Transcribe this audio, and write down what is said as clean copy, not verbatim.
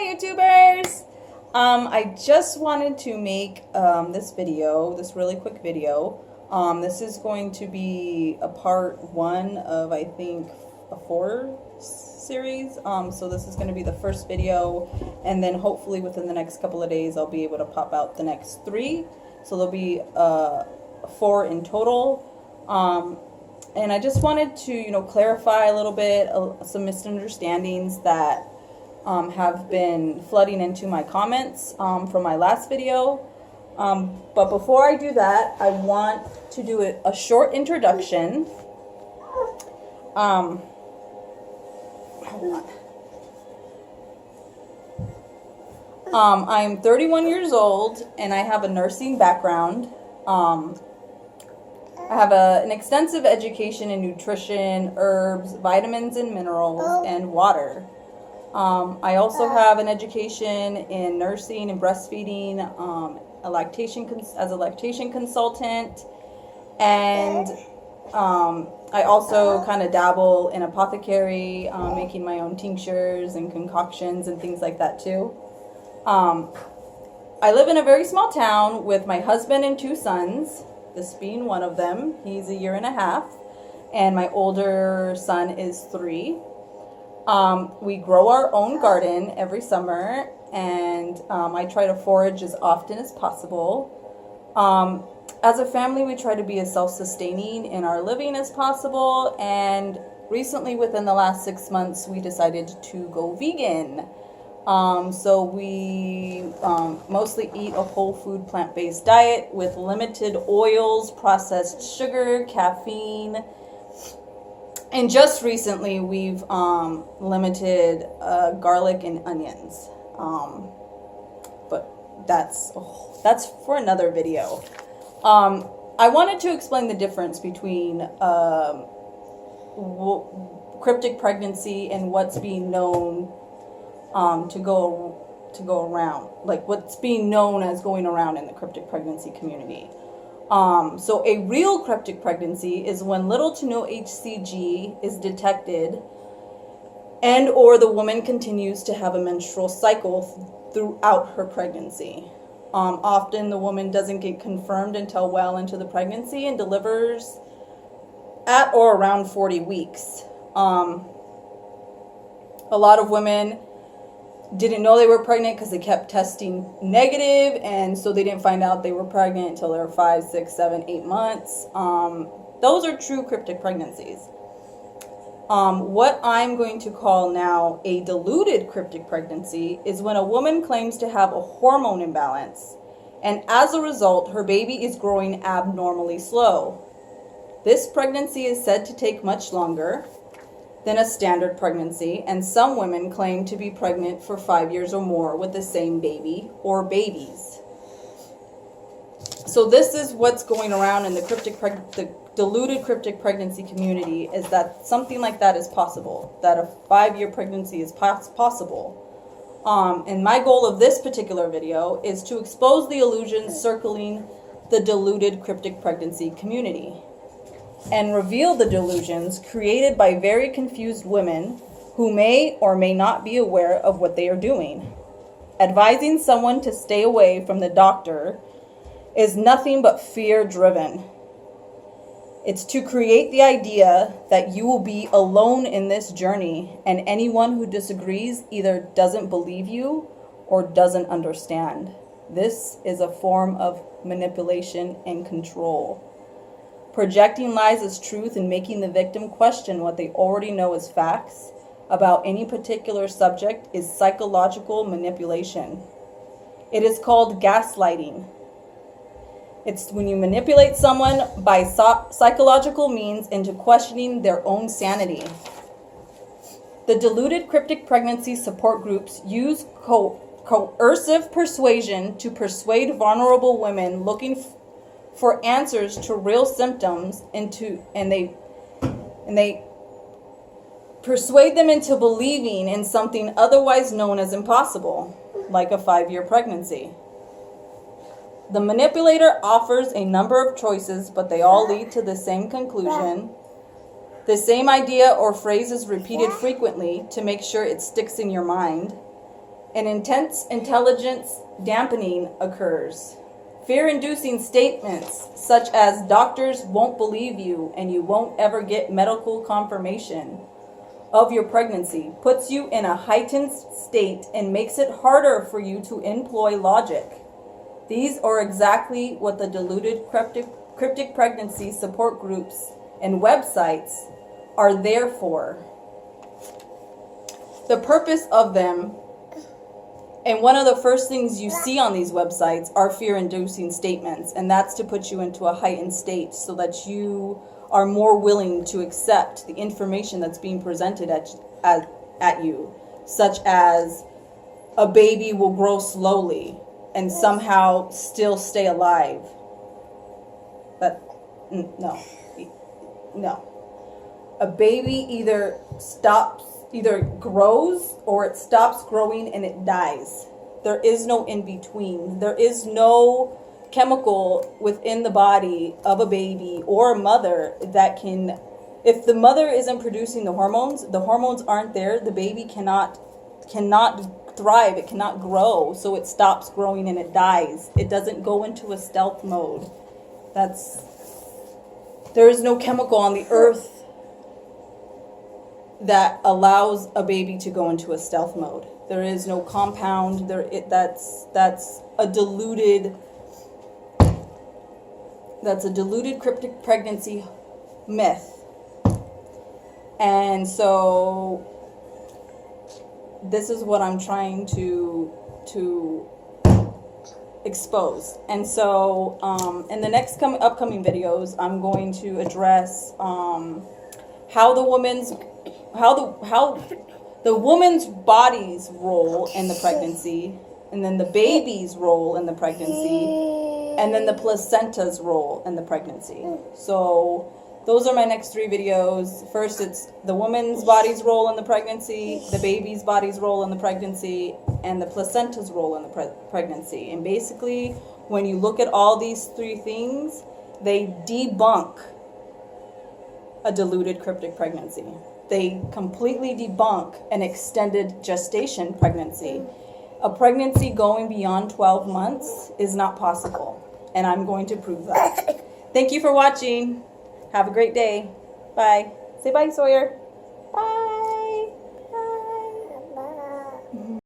Hi YouTubers! I just wanted to make this really quick video. This is going to be a part 1 of, I think, a 4 series. So this is going to be the first video, and then hopefully within the next couple of days I'll be able to pop out the next 3. So there'll be 4 in total. And I just wanted to, clarify a little bit some misunderstandings that have been flooding into my comments from my last video. But before I do that, I want to do a short introduction. Hold on. I'm 31 years old and I have a nursing background. I have an extensive education in nutrition, herbs, vitamins and minerals, and water. I also have an education in nursing and breastfeeding, as a lactation consultant, and I also kind of dabble in apothecary, making my own tinctures and concoctions and things like that too. I live in a very small town with my husband and 2 sons, this being one of them. He's 1.5 years, and my older son is 3. We grow our own garden every summer, and I try to forage as often as possible. As a family, we try to be as self-sustaining in our living as possible, and recently, within the last 6 months, we decided to go vegan. So we mostly eat a whole food plant-based diet with limited oils, processed sugar, caffeine. And just recently, we've limited garlic and onions, but that's for another video. I wanted to explain the difference between cryptic pregnancy and what's being known to go around, like what's being known as going around in the cryptic pregnancy community. So a real cryptic pregnancy is when little to no HCG is detected and or the woman continues to have a menstrual cycle throughout her pregnancy. Often the woman doesn't get confirmed until well into the pregnancy and delivers at or around 40 weeks. A lot of women didn't know they were pregnant because they kept testing negative, and so they didn't find out they were pregnant until they were 5, 6, 7, 8 months. Those are true cryptic pregnancies. What I'm going to call now a deluded cryptic pregnancy is when a woman claims to have a hormone imbalance, and as a result, her baby is growing abnormally slow. This pregnancy is said to take much longer than a standard pregnancy, and some women claim to be pregnant for 5 years or more with the same baby or babies. So this is what's going around in the deluded cryptic pregnancy community, is that something like that is possible, that a 5-year pregnancy is possible. And my goal of this particular video is to expose the illusions circling the deluded cryptic pregnancy community and reveal the delusions created by very confused women who may or may not be aware of what they are doing. Advising someone to stay away from the doctor is nothing but fear-driven. It's to create the idea that you will be alone in this journey, and anyone who disagrees either doesn't believe you or doesn't understand. This is a form of manipulation and control. Projecting lies as truth and making the victim question what they already know as facts about any particular subject is psychological manipulation. It is called gaslighting. It's when you manipulate someone by psychological means into questioning their own sanity. The deluded cryptic pregnancy support groups use coercive persuasion to persuade vulnerable women looking for answers to real symptoms and they persuade them into believing in something otherwise known as impossible, like a 5-year pregnancy. The manipulator offers a number of choices, but they all lead to the same conclusion. The same idea or phrase is repeated frequently to make sure it sticks in your mind. An intense intelligence dampening occurs. Fear-inducing statements such as doctors won't believe you and you won't ever get medical confirmation of your pregnancy puts you in a heightened state and makes it harder for you to employ logic. These are exactly what the Deluded Cryptic Pregnancy support groups and websites are there for. The purpose of them, and one of the first things you see on these websites are fear-inducing statements, and that's to put you into a heightened state so that you are more willing to accept the information that's being presented at you, such as a baby will grow slowly and somehow still stay alive. But no. A baby either grows or it stops growing and it dies. There is no in between. There is no chemical within the body of a baby or a mother that can, if the mother isn't producing the hormones aren't there, the baby cannot thrive, it cannot grow, so it stops growing and it dies. It doesn't go into a stealth mode. There is no chemical on the earth that allows a baby to go into a stealth mode. There is no compound. That's a deluded cryptic pregnancy myth. And so this is what I'm trying to expose. And so in the next upcoming videos, I'm going to address how the woman's body's role in the pregnancy, and then the baby's role in the pregnancy, and then the placenta's role in the pregnancy. So those are my next 3 videos. First, it's the woman's body's role in the pregnancy, the baby's body's role in the pregnancy, and the placenta's role in the pregnancy. And basically, when you look at all these 3 things, they debunk a deluded cryptic pregnancy. They completely debunk an extended gestation pregnancy. A pregnancy going beyond 12 months is not possible, and I'm going to prove that. Thank you for watching. Have a great day. Bye. Say bye, Sawyer.